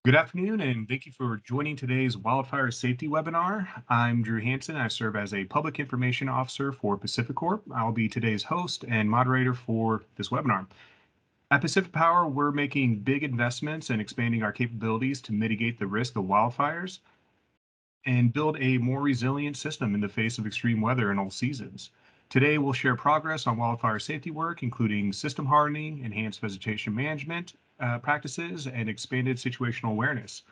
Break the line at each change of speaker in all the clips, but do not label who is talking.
Good afternoon, and thank you for joining today's wildfire safety webinar. I'm Drew Hansen. I serve as a public information officer for PacifiCorp. I'll be today's host and moderator for this webinar. At Pacific Power, we're making big investments and expanding our capabilities to mitigate the risk of wildfires and build a more resilient system in the face of extreme weather in all seasons. Today, we'll share progress on wildfire safety work, including system hardening, enhanced vegetation management practices, and expanded situational awareness.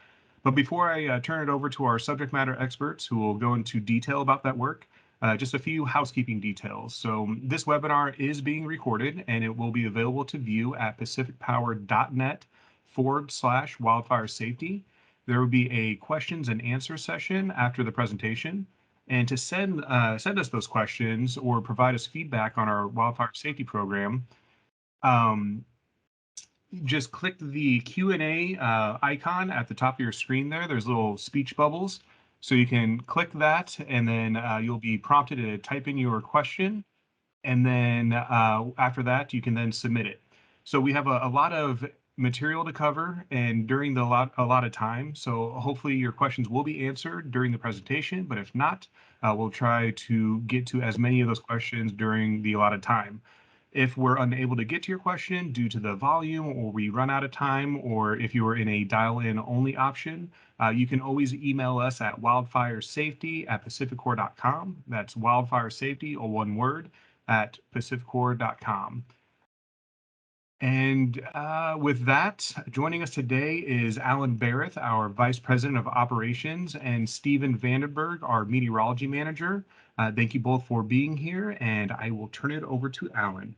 But before I turn it over to our subject matter experts who will go into detail about that work, just a few housekeeping details. So this webinar is being recorded and it will be available to view at pacificpower.net/wildfire safety. There will be a questions and answer session after the presentation. And to send us those questions or provide us feedback on our wildfire safety program, um, just click the Q&A icon at the top of your screen there. There's little speech bubbles. So you can click that and then you'll be prompted to type in your question. And then after that, you can then submit it. So we have a lot of material to cover and during a lot of time. So hopefully your questions will be answered during the presentation, but if not, we'll try to get to as many of those questions during the allotted time. If we're unable to get to your question due to the volume or we run out of time, or if you are in a dial-in only option, you can always email us at wildfiresafety@pacificorp.com. That's wildfiresafety, all one word, at pacificorp.com. And with that, joining us today is Alan Barrett, our Vice President of Operations, and Stephen Vandenberg, our Meteorology Manager. Thank you both for being here, and I will turn it over to Alan.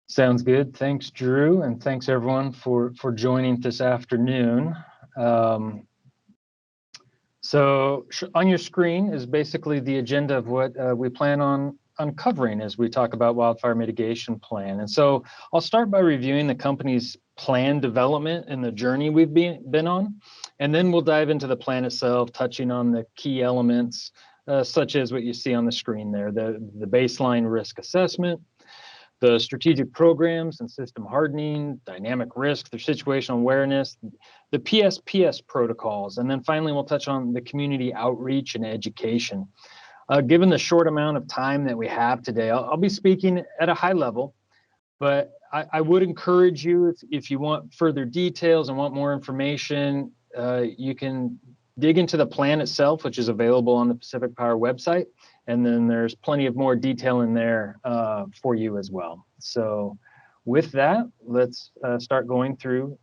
Sounds good. Thanks, Drew, and thanks everyone for joining this afternoon. So on your screen is basically the agenda of what we plan on uncovering as we talk about Wildfire Mitigation Plan. And so I'll start by reviewing the company's plan development and the journey we've been on, and then we'll dive into the plan itself, touching on the key elements, such as what you see on the screen there, the baseline risk assessment, the strategic programs and system hardening, dynamic risk, their situational awareness, the PSPS protocols, and then finally we'll touch on the community outreach and education. Given the short amount of time that we have today, I'll be speaking at a high level, but I would encourage you, if you want further details and want more information, you can dig into the plan itself, which is available on the Pacific Power website. And then there's plenty of more detail in there for you as well. So with that, let's start going through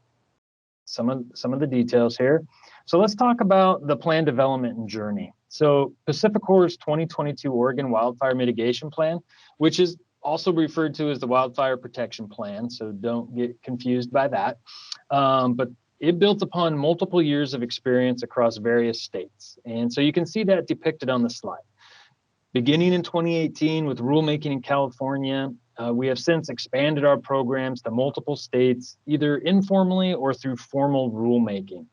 some of the details here. So let's talk about the plan development and journey. So PacifiCorp's 2022 Oregon Wildfire Mitigation Plan, which is also referred to as the Wildfire Protection Plan, so don't get confused by that. But it built upon multiple years of experience across various states. And so you can see that depicted on the slide. Beginning in 2018 with rulemaking in California, we have since expanded our programs to multiple states, either informally or through formal rulemaking.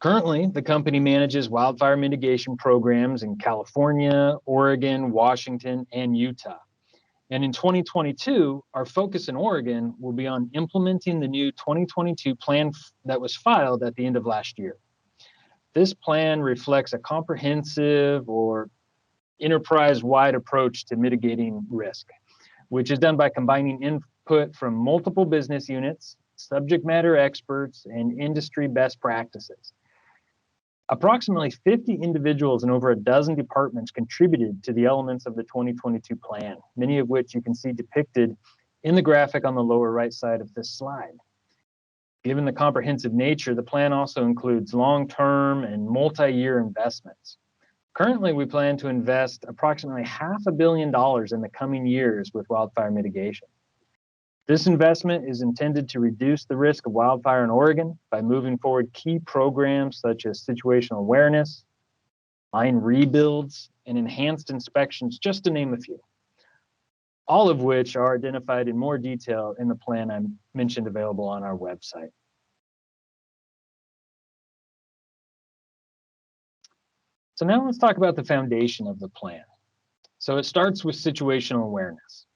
Currently, the company manages wildfire mitigation programs in California, Oregon, Washington, and Utah. And in 2022, our focus in Oregon will be on implementing the new 2022 plan that was filed at the end of last year. This plan reflects a comprehensive or enterprise-wide approach to mitigating risk, which is done by combining input from multiple business units, subject matter experts, and industry best practices. Approximately 50 individuals and over a dozen departments contributed to the elements of the 2022 plan, many of which you can see depicted in the graphic on the lower right side of this slide. Given the comprehensive nature, the plan also includes long-term and multi-year investments. Currently, we plan to invest approximately $500 million in the coming years with wildfire mitigation. This investment is intended to reduce the risk of wildfire in Oregon by moving forward key programs such as situational awareness, line rebuilds, and enhanced inspections, just to name a few, all of which are identified in more detail in the plan I mentioned available on our website. So now let's talk about the foundation of the plan. So it starts with situational awareness.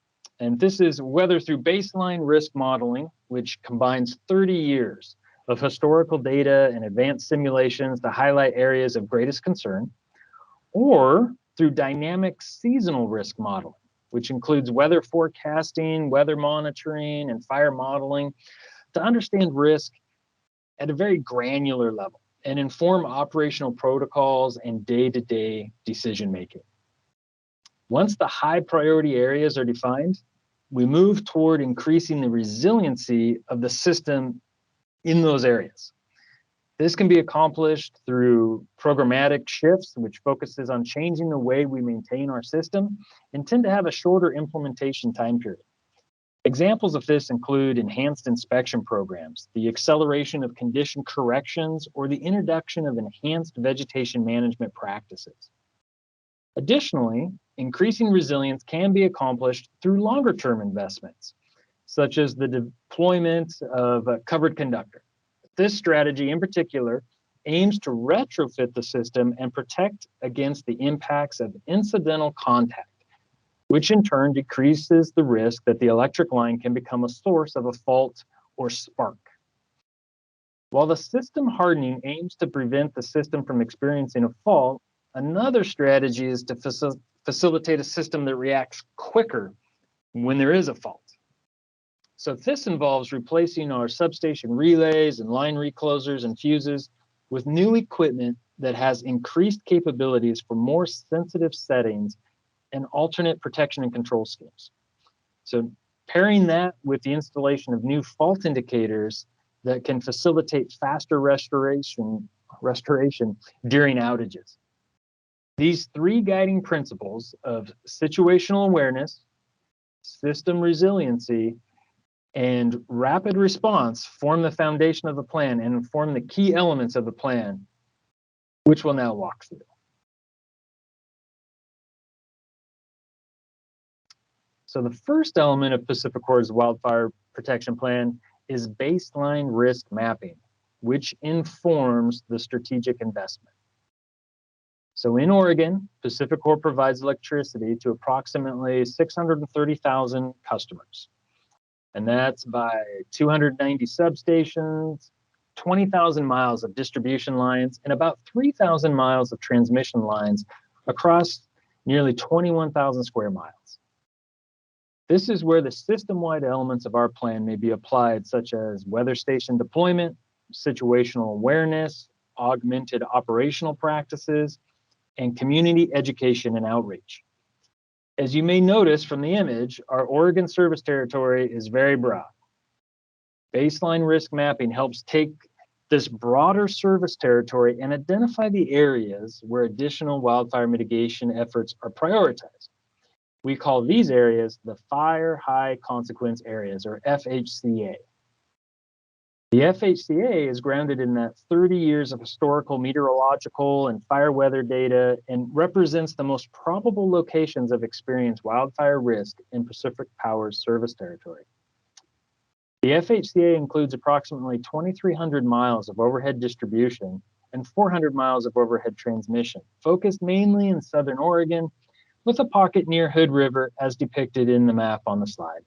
And this is whether through baseline risk modeling, which combines 30 years of historical data and advanced simulations to highlight areas of greatest concern, or through dynamic seasonal risk modeling, which includes weather forecasting, weather monitoring, and fire modeling to understand risk at a very granular level and inform operational protocols and day-to-day decision-making. Once the high priority areas are defined, we move toward increasing the resiliency of the system in those areas. This can be accomplished through programmatic shifts, which focuses on changing the way we maintain our system and tend to have a shorter implementation time period. Examples of this include enhanced inspection programs, the acceleration of condition corrections, or the introduction of enhanced vegetation management practices. Additionally, increasing resilience can be accomplished through longer-term investments, such as the deployment of a covered conductor. This strategy in particular aims to retrofit the system and protect against the impacts of incidental contact, which in turn decreases the risk that the electric line can become a source of a fault or spark. While the system hardening aims to prevent the system from experiencing a fault, another strategy is to facilitate a system that reacts quicker when there is a fault. So this involves replacing our substation relays and line reclosers and fuses with new equipment that has increased capabilities for more sensitive settings and alternate protection and control schemes. So pairing that with the installation of new fault indicators that can facilitate faster restoration during outages. These three guiding principles of situational awareness, system resiliency, and rapid response form the foundation of the plan and form the key elements of the plan, which we'll now walk through. So the first element of PacifiCorp's wildfire protection plan is baseline risk mapping, which informs the strategic investment. So in Oregon, PacifiCorp provides electricity to approximately 630,000 customers. And that's by 290 substations, 20,000 miles of distribution lines, and about 3,000 miles of transmission lines across nearly 21,000 square miles. This is where the system-wide elements of our plan may be applied, such as weather station deployment, situational awareness, augmented operational practices, and community education and outreach. As you may notice from the image, our Oregon service territory is very broad. Baseline risk mapping helps take this broader service territory and identify the areas where additional wildfire mitigation efforts are prioritized. We call these areas the Fire High Consequence Areas, or FHCA. The FHCA is grounded in that 30 years of historical meteorological and fire weather data and represents the most probable locations of experienced wildfire risk in Pacific Power's service territory. The FHCA includes approximately 2,300 miles of overhead distribution and 400 miles of overhead transmission, focused mainly in southern Oregon, with a pocket near Hood River as depicted in the map on the slide.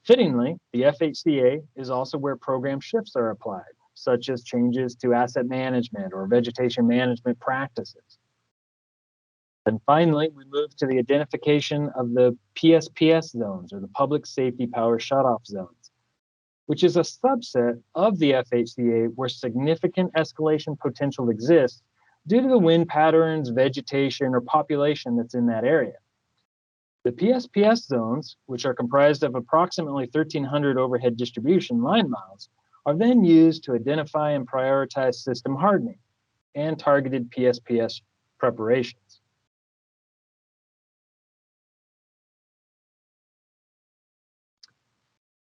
Fittingly, the FHCA is also where program shifts are applied, such as changes to asset management or vegetation management practices. And finally, we move to the identification of the PSPS zones, or the Public Safety Power Shutoff zones, which is a subset of the FHCA where significant escalation potential exists due to the wind patterns, vegetation, or population that's in that area. The PSPS zones, which are comprised of approximately 1,300 overhead distribution line miles, are then used to identify and prioritize system hardening and targeted PSPS preparations.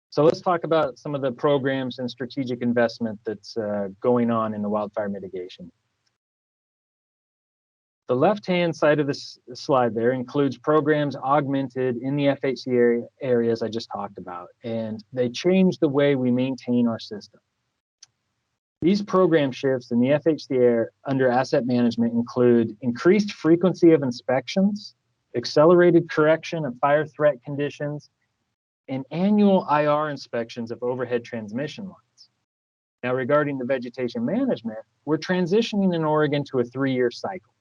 So let's talk about some of the programs and strategic investment that's going on in the wildfire mitigation. The left-hand side of this slide there includes programs augmented in the FHCA areas I just talked about, and they change the way we maintain our system. These program shifts in the FHCA under asset management include increased frequency of inspections, accelerated correction of fire threat conditions, and annual IR inspections of overhead transmission lines. Now, regarding the vegetation management, we're transitioning in Oregon to a 3-year cycle.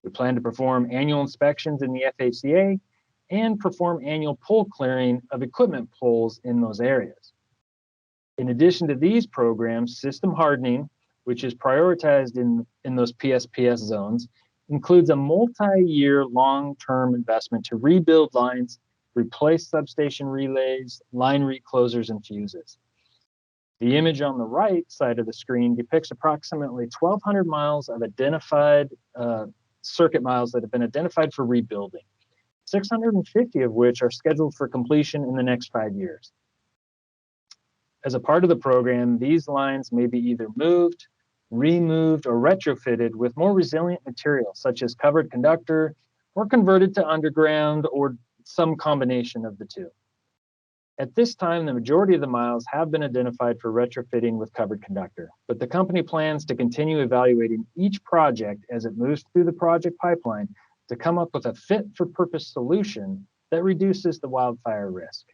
We plan to perform annual inspections in the FHCA and perform annual pole clearing of equipment poles in those areas. In addition to these programs, system hardening, which is prioritized in those PSPS zones, includes a multi-year long-term investment to rebuild lines, replace substation relays, line reclosers, and fuses. The image on the right side of the screen depicts approximately 1,200 miles of identified circuit miles that have been identified for rebuilding, 650 of which are scheduled for completion in the next 5 years. As a part of the program, these lines may be either moved, removed, or retrofitted with more resilient material, such as covered conductor, or converted to underground, or some combination of the two. At this time, the majority of the miles have been identified for retrofitting with covered conductor, but the company plans to continue evaluating each project as it moves through the project pipeline to come up with a fit-for-purpose solution that reduces the wildfire risk.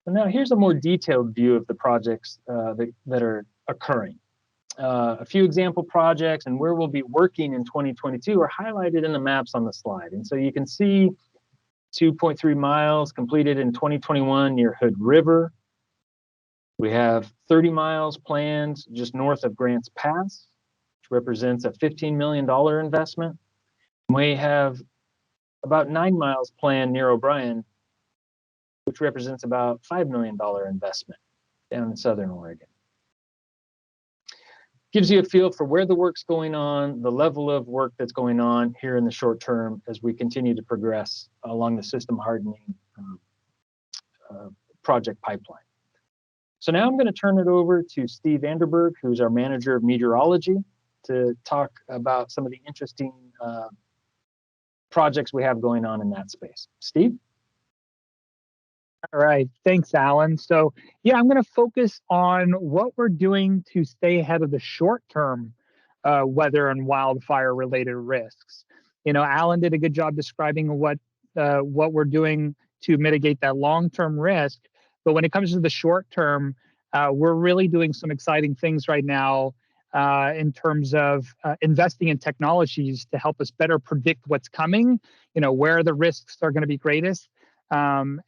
And now here's a more detailed view of the projects that are occurring. A few example projects and where we'll be working in 2022 are highlighted in the maps on the slide. And so you can see 2.3 miles completed in 2021 near Hood River. We have 30 miles planned just north of Grants Pass, which represents a $15 million investment. We have about 9 miles planned near O'Brien, which represents about $5 million investment down in Southern Oregon. Gives you a feel for where the work's going on, the level of work that's going on here in the short term as we continue to progress along the system hardening project pipeline. So now I'm going to turn it over to Steve Vanderberg, who's our manager of meteorology, to talk about some of the interesting projects we have going on in that space. Steve?
All right, thanks, Alan. So yeah, I'm going to focus on what we're doing to stay ahead of the short-term weather and wildfire-related risks. You know, Alan did a good job describing what we're doing to mitigate that long-term risk. But when it comes to the short-term, we're really doing some exciting things right now in terms of investing in technologies to help us better predict what's coming. You know, where the risks are going to be greatest. And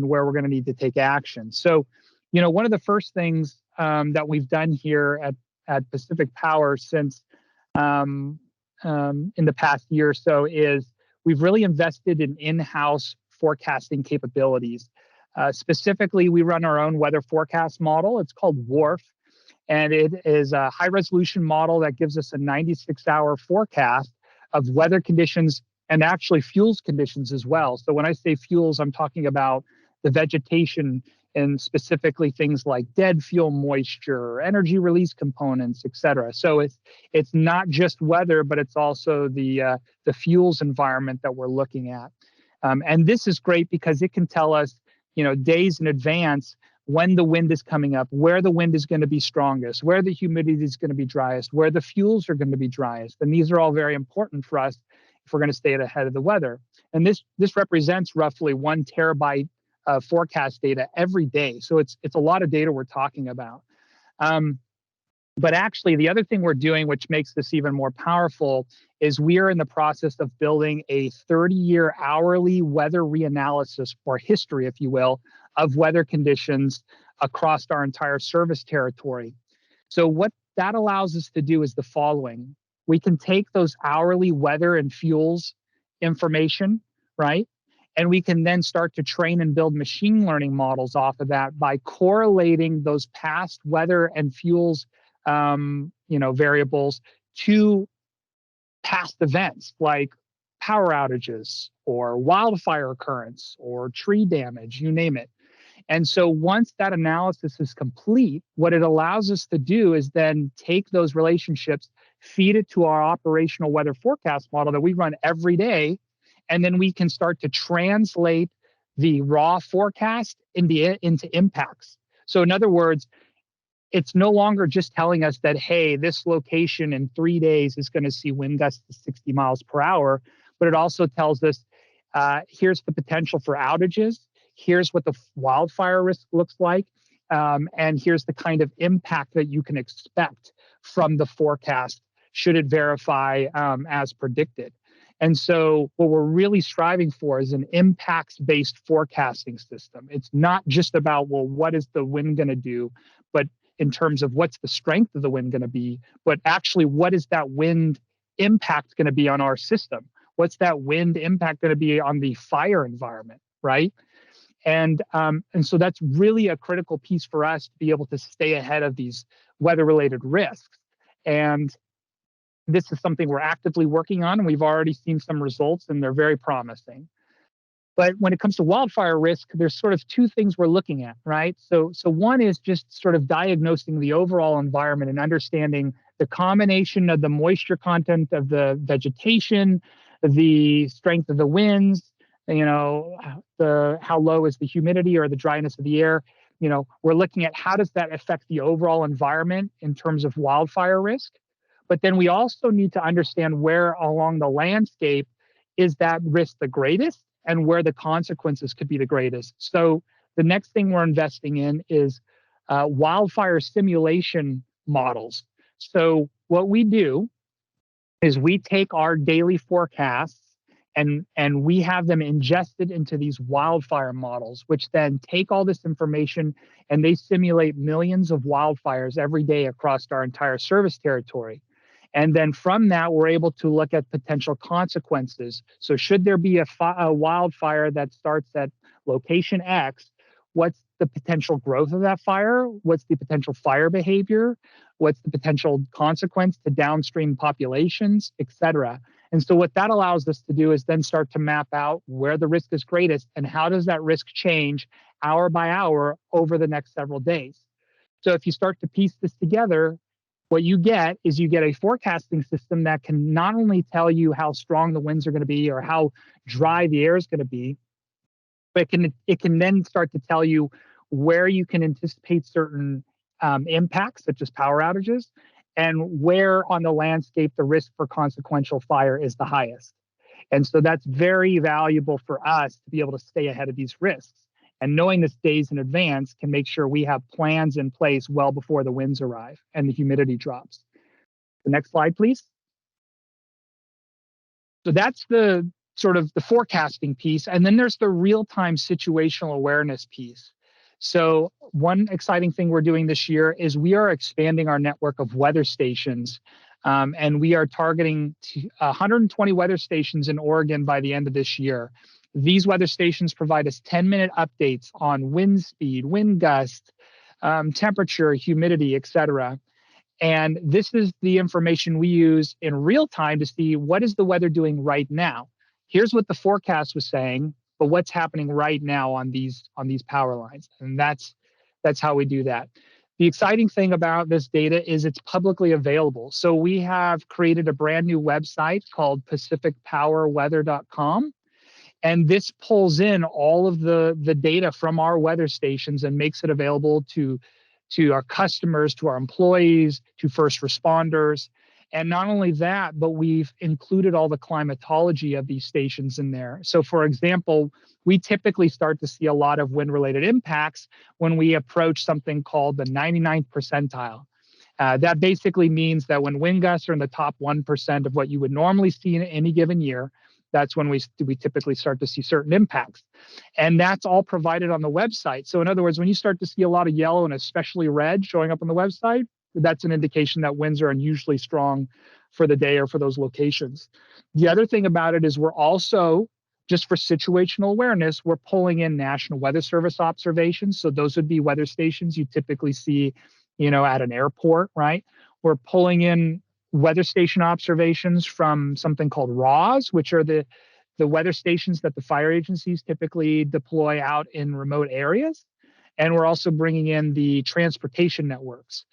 where we're going to need to take action. So, you know, one of the first things that we've done here at Pacific Power since in the past year or so is we've really invested in in-house forecasting capabilities. Specifically, we run our own weather forecast model. It's called WRF, and it is a high-resolution model that gives us a 96-hour forecast of weather conditions and actually fuels conditions as well. So when I say fuels, I'm talking about the vegetation and specifically things like dead fuel moisture, energy release components, et cetera. So it's not just weather, but it's also the fuels environment that we're looking at. And this is great because it can tell us, you know, days in advance when the wind is coming up, where the wind is going to be strongest, where the humidity is going to be driest, where the fuels are going to be driest. And these are all very important for us if we're going to stay ahead of the weather. And this represents roughly 1 terabyte of forecast data every day. So it's a lot of data we're talking about. But actually, the other thing we're doing, which makes this even more powerful, is we are in the process of building a 30-year hourly weather reanalysis, or history, if you will, of weather conditions across our entire service territory. So what that allows us to do is the following. We can take those hourly weather and fuels information, right? And we can then start to train and build machine learning models off of that by correlating those past weather and fuels variables to past events like power outages or wildfire occurrence or tree damage, you name it. And so once that analysis is complete, what it allows us to do is then take those relationships, feed it to our operational weather forecast model that we run every day, and then we can start to translate the raw forecast into impacts. So in other words, it's no longer just telling us that, hey, this location in 3 days is going to see wind gusts to 60 miles per hour, but it also tells us here's the potential for outages. here's what the wildfire risk looks like, and here's the kind of impact that you can expect from the forecast should it verify as predicted. And so what we're really striving for is an impacts-based forecasting system. It's not just about, well, what is the wind going to do, but in terms of what's the strength of the wind going to be, but actually what is that wind impact going to be on our system? What's that wind impact going to be on the fire environment, right? And so that's really a critical piece for us to be able to stay ahead of these weather-related risks. And this is something we're actively working on, and we've already seen some results, and they're very promising. But when it comes to wildfire risk, there's sort of two things we're looking at, right? So one is just sort of diagnosing the overall environment and understanding the combination of the moisture content of the vegetation, the strength of the winds, how low is the humidity or the dryness of the air. We're looking at how does that affect the overall environment in terms of wildfire risk. But then we also need to understand where along the landscape is that risk the greatest and where the consequences could be the greatest. So the next thing we're investing in is wildfire simulation models. So what we do is we take our daily forecasts and we have them ingested into these wildfire models, which then take all this information and they simulate millions of wildfires every day across our entire service territory. And then from that, we're able to look at potential consequences. So should there be a wildfire that starts at location X, what's the potential growth of that fire? What's the potential fire behavior? What's the potential consequence to downstream populations, et cetera? And so what that allows us to do is then start to map out where the risk is greatest and how does that risk change hour by hour over the next several days. So if you start to piece this together, what you get is you get a forecasting system that can not only tell you how strong the winds are going to be or how dry the air is going to be, but it can then start to tell you where you can anticipate certain impacts, such as power outages, and where on the landscape the risk for consequential fire is the highest. And so that's very valuable for us to be able to stay ahead of these risks. And knowing this days in advance can make sure we have plans in place well before the winds arrive and the humidity drops. The next slide, please. So that's the sort of the forecasting piece. And then there's the real-time situational awareness piece. So one exciting thing we're doing this year is we are expanding our network of weather stations. And we are targeting 120 weather stations in Oregon by the end of this year. These weather stations provide us 10-minute updates on wind speed, wind gust, temperature, humidity, et cetera. And this is the information we use in real time to see what is the weather doing right now. Here's what the forecast was saying, but what's happening right now on these power lines. And that's how we do that. The exciting thing about this data is it's publicly available. So we have created a brand new website called PacificPowerWeather.com. And this pulls in all of the data from our weather stations and makes it available to our customers, to our employees, to first responders. And not only that, but we've included all the climatology of these stations in there. So for example, we typically start to see a lot of wind-related impacts when we approach something called the 99th percentile. That basically means that when wind gusts are in the top 1% of what you would normally see in any given year, that's when we typically start to see certain impacts. And that's all provided on the website. So in other words, when you start to see a lot of yellow and especially red showing up on the website, that's an indication that winds are unusually strong for the day or for those locations. The other thing about it is we're also, just for situational awareness, we're pulling in National Weather Service observations. So those would be weather stations you typically see, at an airport, right? We're pulling in weather station observations from something called RAWs, which are the weather stations that the fire agencies typically deploy out in remote areas. And we're also bringing in the transportation networks.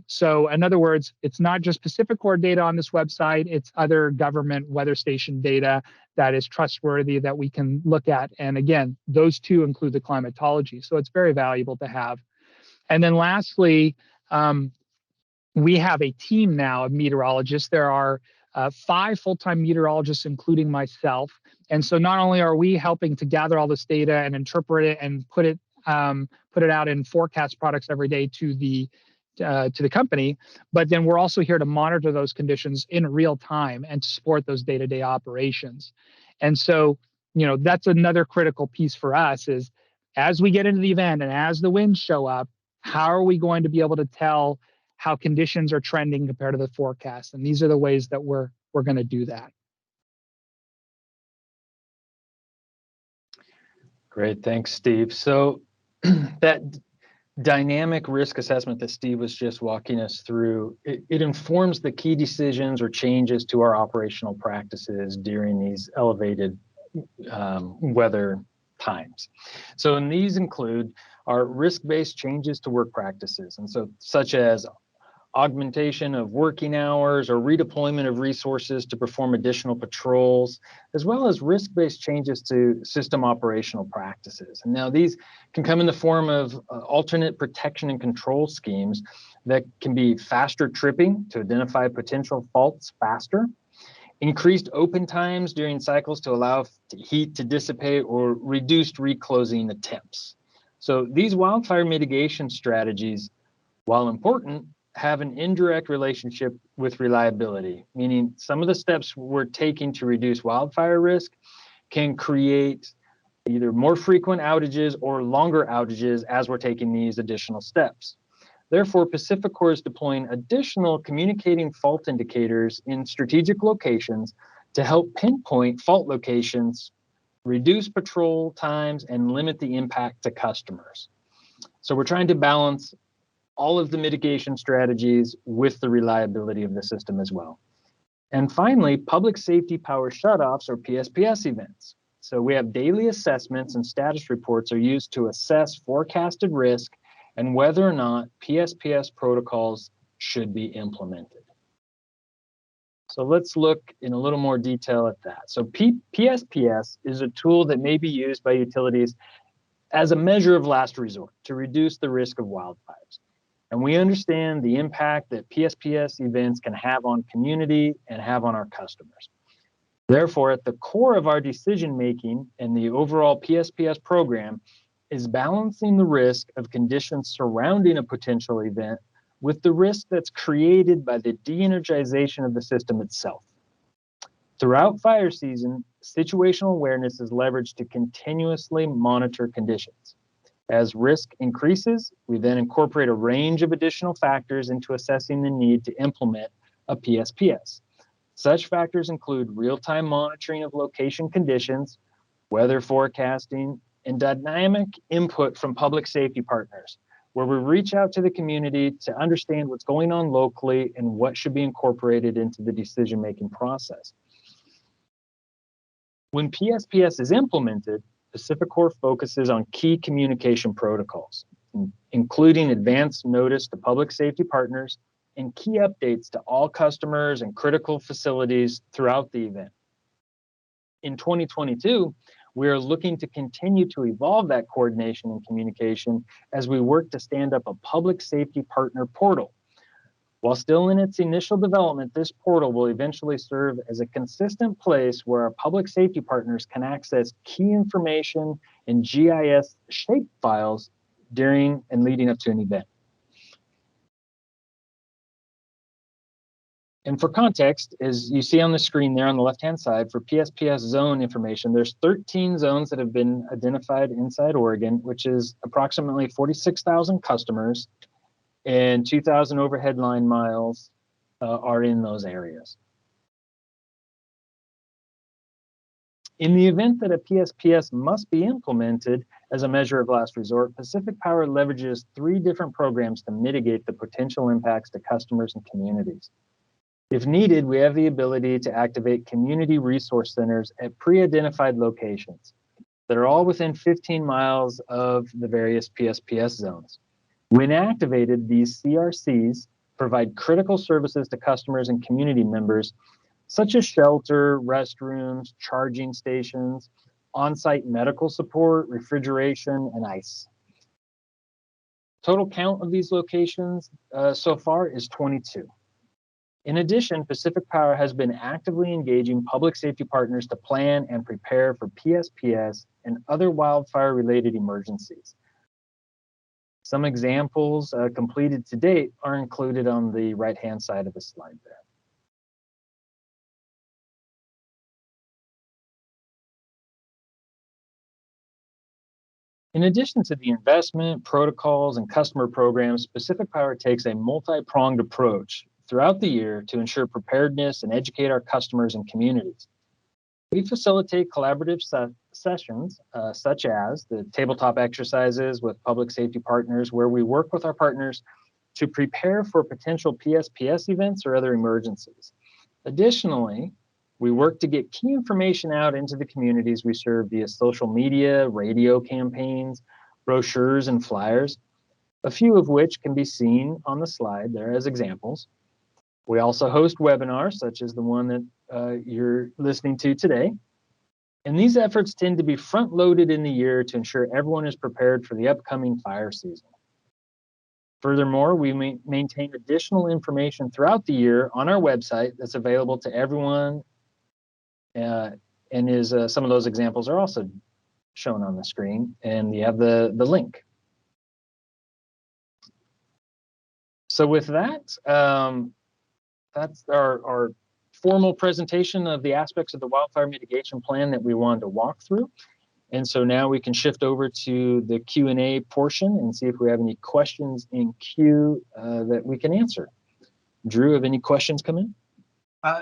So in other words, it's not just PacifiCorp data on this website, it's other government weather station data that is trustworthy that we can look at. And again, those two include the climatology. So it's very valuable to have. And then lastly, we have a team now of meteorologists. There are 5 full-time meteorologists, including myself. And so not only are we helping to gather all this data and interpret it and put it out in forecast products every day to the company, but then we're also here to monitor those conditions in real time and to support those day-to-day operations. And so, that's another critical piece for us is as we get into the event and as the winds show up, how are we going to be able to tell how conditions are trending compared to the forecast? And these are the ways that we're going to do that.
Great, thanks, Steve. So that dynamic risk assessment that Steve was just walking us through, it informs the key decisions or changes to our operational practices during these elevated weather times. So, and these include our risk-based changes to work practices, and so such as augmentation of working hours or redeployment of resources to perform additional patrols, as well as risk-based changes to system operational practices. And now these can come in the form of alternate protection and control schemes that can be faster tripping to identify potential faults faster, increased open times during cycles to allow heat to dissipate, or reduced reclosing attempts. So these wildfire mitigation strategies, while important, have an indirect relationship with reliability, meaning some of the steps we're taking to reduce wildfire risk can create either more frequent outages or longer outages as we're taking these additional steps. Therefore, PacifiCorp is deploying additional communicating fault indicators in strategic locations to help pinpoint fault locations, reduce patrol times, and limit the impact to customers. So we're trying to balance all of the mitigation strategies with the reliability of the system as well. And finally, public safety power shutoffs or PSPS events. So we have daily assessments and status reports are used to assess forecasted risk and whether or not PSPS protocols should be implemented. So let's look in a little more detail at that. So PSPS is a tool that may be used by utilities as a measure of last resort to reduce the risk of wildfires. And we understand the impact that PSPS events can have on community and have on our customers. Therefore, at the core of our decision making and the overall PSPS program is balancing the risk of conditions surrounding a potential event with the risk that's created by the de-energization of the system itself. Throughout fire season, situational awareness is leveraged to continuously monitor conditions. As risk increases, we then incorporate a range of additional factors into assessing the need to implement a PSPS. Such factors include real-time monitoring of location conditions, weather forecasting, and dynamic input from public safety partners, where we reach out to the community to understand what's going on locally and what should be incorporated into the decision-making process. When PSPS is implemented, PacifiCorp focuses on key communication protocols, including advance notice to public safety partners and key updates to all customers and critical facilities throughout the event. In 2022, we are looking to continue to evolve that coordination and communication as we work to stand up a public safety partner portal. While still in its initial development, this portal will eventually serve as a consistent place where our public safety partners can access key information and GIS shape files during and leading up to an event. And for context, as you see on the screen there on the left-hand side, for PSPS zone information, there's 13 zones that have been identified inside Oregon, which is approximately 46,000 customers, and 2,000 overhead line miles are in those areas. In the event that a PSPS must be implemented as a measure of last resort, Pacific Power leverages 3 different programs to mitigate the potential impacts to customers and communities. If needed, we have the ability to activate community resource centers at pre-identified locations that are all within 15 miles of the various PSPS zones. When activated, these CRCs provide critical services to customers and community members, such as shelter, restrooms, charging stations, on-site medical support, refrigeration, and ice. Total count of these locations so far is 22. In addition, Pacific Power has been actively engaging public safety partners to plan and prepare for PSPS and other wildfire-related emergencies. Some examples completed to date are included on the right-hand side of the slide there. In addition to the investment, protocols, and customer programs, Pacific Power takes a multi-pronged approach throughout the year to ensure preparedness and educate our customers and communities. We facilitate collaborative sessions, such as the tabletop exercises with public safety partners, where we work with our partners to prepare for potential PSPS events or other emergencies. Additionally, we work to get key information out into the communities we serve via social media, radio campaigns, brochures, and flyers, a few of which can be seen on the slide there as examples. We also host webinars, such as the one that you're listening to today. And these efforts tend to be front-loaded in the year to ensure everyone is prepared for the upcoming fire season. Furthermore, we maintain additional information throughout the year on our website that's available to everyone, and some of those examples are also shown on the screen, and you have the link. So with that, that's our formal presentation of the aspects of the wildfire mitigation plan that we wanted to walk through. And so now we can shift over to the Q&A portion and see if we have any questions in queue that we can answer. Drew, have any questions come in?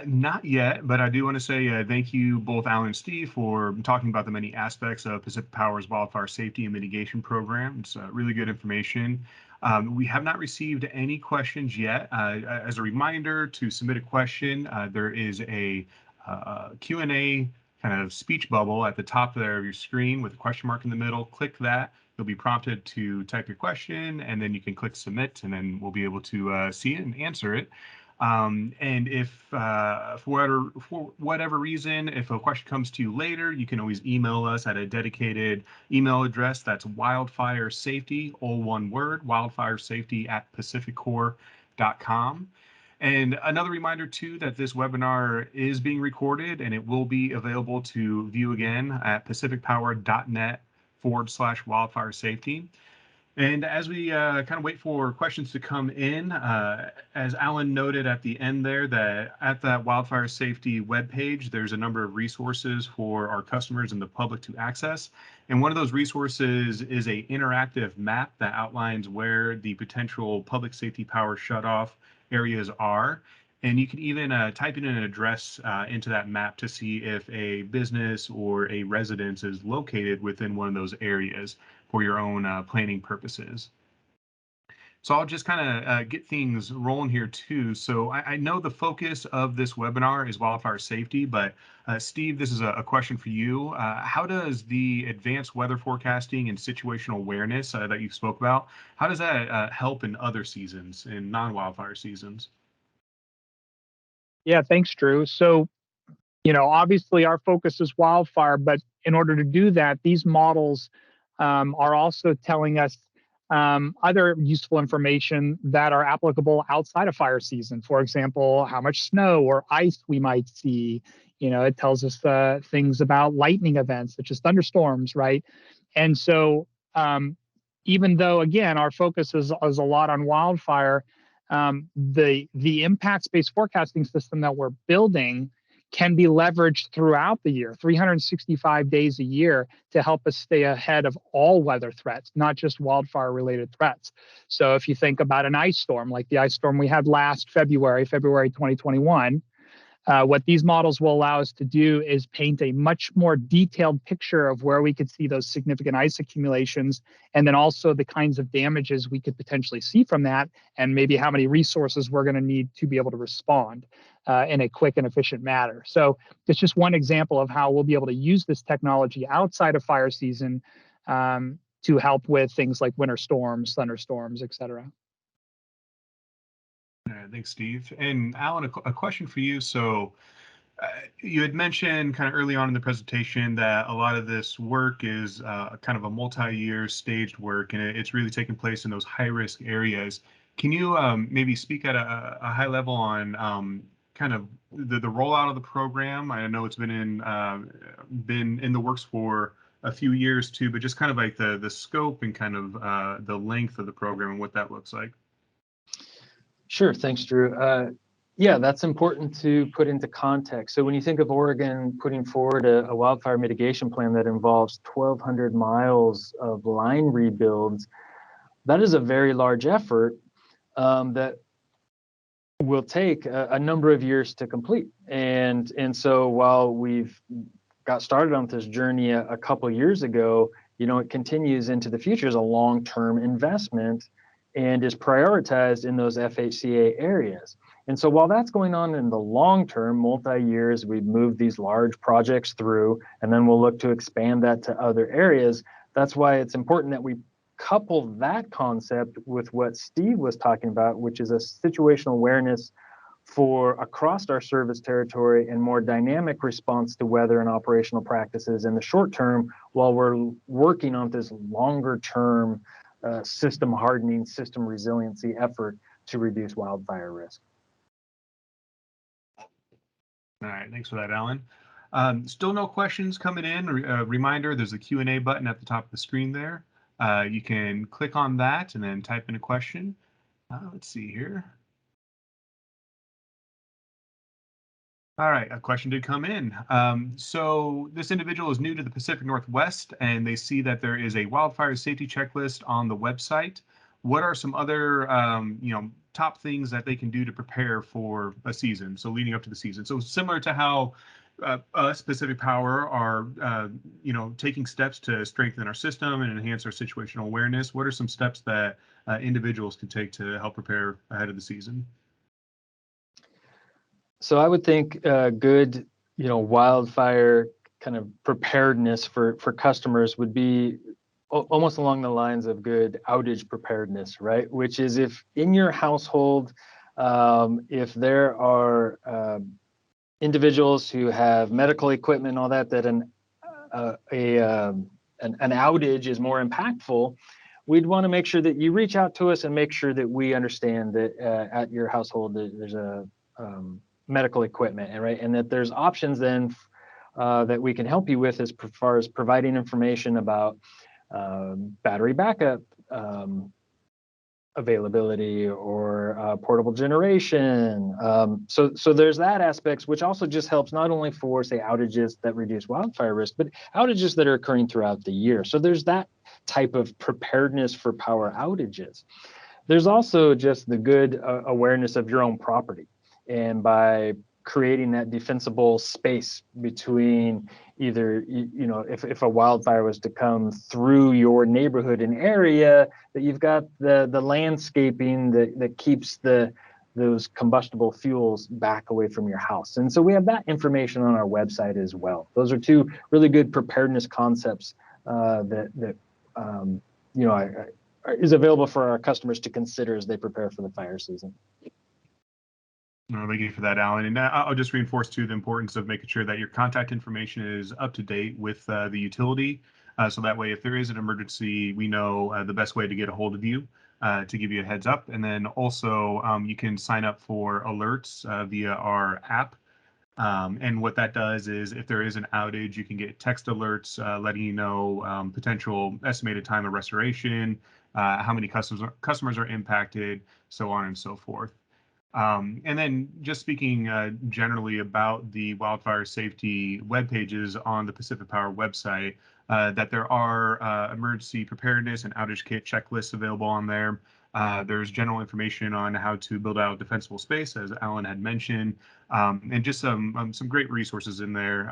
Not yet, but I do want to say thank you both Alan and Steve for talking about the many aspects of Pacific Power's wildfire safety and mitigation program. It's really good information. We have not received any questions yet. As a reminder, to submit a question, there is a Q&A kind of speech bubble at the top there of your screen with a question mark in the middle. Click that. You'll be prompted to type your question, and then you can click submit, and then we'll be able to see it and answer it. And if for whatever reason, if a question comes to you later, you can always email us at a dedicated email address. That's wildfire safety, all one word, wildfiresafety@pacificorp.com. And another reminder too, that this webinar is being recorded and it will be available to view again at pacificpower.net/wildfire safety. And as we kind of wait for questions to come in, as Alan noted at the end there, that at that wildfire safety webpage, there's a number of resources for our customers and the public to access. And one of those resources is an interactive map that outlines where the potential public safety power shutoff areas are. And you can even type in an address into that map to see if a business or a residence is located within one of those areas for your own planning purposes. So I'll just kind of get things rolling here too. So I know the focus of this webinar is wildfire safety, but Steve, this is a question for you. How does the advanced weather forecasting and situational awareness that you spoke about, how does that help in other seasons, in non-wildfire seasons?
Yeah, thanks, Drew. So, obviously our focus is wildfire, but in order to do that, these models are also telling us other useful information that are applicable outside of fire season. For example, how much snow or ice we might see. It tells us things about lightning events, such as thunderstorms, right? And so even though, again, our focus is a lot on wildfire, the impacts-based forecasting system that we're building can be leveraged throughout the year, 365 days a year, to help us stay ahead of all weather threats, not just wildfire-related threats. So if you think about an ice storm, like the ice storm we had last February 2021, what these models will allow us to do is paint a much more detailed picture of where we could see those significant ice accumulations, and then also the kinds of damages we could potentially see from that, and maybe how many resources we're going to need to be able to respond in a quick and efficient manner. So it's just one example of how we'll be able to use this technology outside of fire season to help with things like winter storms, thunderstorms, et cetera.
Thanks, Steve. And Alan, a question for you. So you had mentioned kind of early on in the presentation that a lot of this work is kind of a multi-year staged work, and it's really taking place in those high-risk areas. Can you maybe speak at a high level on kind of the rollout of the program? I know it's been in the works for a few years too, but just kind of like the scope and kind of the length of the program and what that looks like.
Sure, thanks, Drew. Yeah, that's important to put into context. So when you think of Oregon putting forward a wildfire mitigation plan that involves 1,200 miles of line rebuilds, that is a very large effort that will take a number of years to complete. And so while we've got started on this journey a couple years ago, it continues into the future as a long-term investment and is prioritized in those FHCA areas. And so while that's going on in the long term, multi-years, we've moved these large projects through, and then we'll look to expand that to other areas. That's why it's important that we couple that concept with what Steve was talking about, which is a situational awareness for across our service territory and more dynamic response to weather and operational practices in the short term, while we're working on this longer term system hardening, system resiliency effort to reduce wildfire risk.
All right, thanks for that, Alan. Still no questions coming in. Reminder, there's a Q&A button at the top of the screen there. You can click on that and then type in a question. Let's see here. All right, a question did come in. So this individual is new to the Pacific Northwest, and they see that there is a wildfire safety checklist on the website. What are some other, top things that they can do to prepare for a season? So leading up to the season. So similar to how us, Pacific Power, are, taking steps to strengthen our system and enhance our situational awareness. What are some steps that individuals can take to help prepare ahead of the season?
So I would think good, wildfire kind of preparedness for customers would be almost along the lines of good outage preparedness, right? Which is if in your household, if there are individuals who have medical equipment and all that, that an outage is more impactful, we'd want to make sure that you reach out to us and make sure that we understand that at your household there's a medical equipment, right? And that there's options then that we can help you with as far as providing information about battery backup availability or portable generation. So there's that aspect, which also just helps not only for, say, outages that reduce wildfire risk, but outages that are occurring throughout the year. So there's that type of preparedness for power outages. There's also just the good awareness of your own property. And by creating that defensible space between either, if a wildfire was to come through your neighborhood and area, that you've got the landscaping that keeps those combustible fuels back away from your house. And so we have that information on our website as well. Those are two really good preparedness concepts that is available for our customers to consider as they prepare for the fire season.
Thank you for that, Alan. And I'll just reinforce too the importance of making sure that your contact information is up to date with the utility. So that way, if there is an emergency, we know the best way to get a hold of you to give you a heads up. And then also you can sign up for alerts via our app. And what that does is if there is an outage, you can get text alerts letting you know potential estimated time of restoration, how many customers are impacted, so on and so forth. And then just speaking generally about the wildfire safety web pages on the Pacific Power website, that there are emergency preparedness and outage kit checklists available on there. There's general information on how to build out defensible space, as Alan had mentioned, and just some great resources in there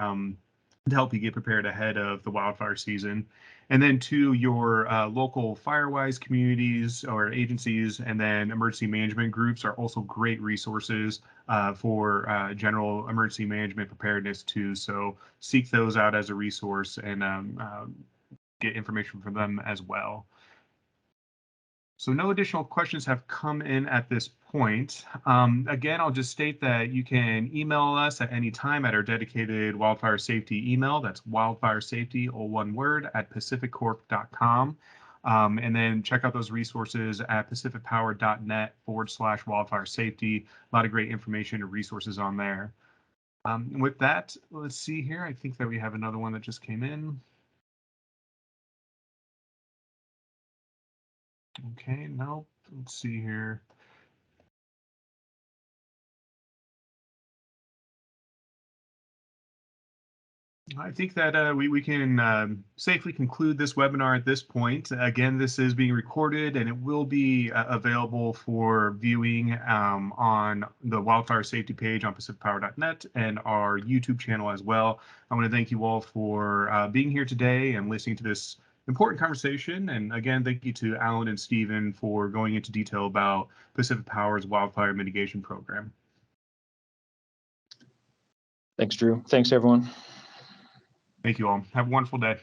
to help you get prepared ahead of the wildfire season. And then to your local firewise communities or agencies, and then emergency management groups are also great resources for general emergency management preparedness too. So seek those out as a resource and get information from them as well. So no additional questions have come in at this point. Again, I'll just state that you can email us at any time at our dedicated wildfire safety email. That's wildfiresafety, all one word, at pacificorp.com. And then check out those resources at pacificpower.net/wildfire safety. A lot of great information and resources on there. With that, let's see here. I think that we have another one that just came in. Okay, no, let's see here. I think that we can safely conclude this webinar at this point. Again, this is being recorded and it will be available for viewing on the wildfire safety page on pacificpower.net and our YouTube channel as well. I want to thank you all for being here today and listening to this important conversation. And again, thank you to Alan and Stephen for going into detail about Pacific Power's wildfire mitigation program.
Thanks, Drew. Thanks, everyone.
Thank you all. Have a wonderful day.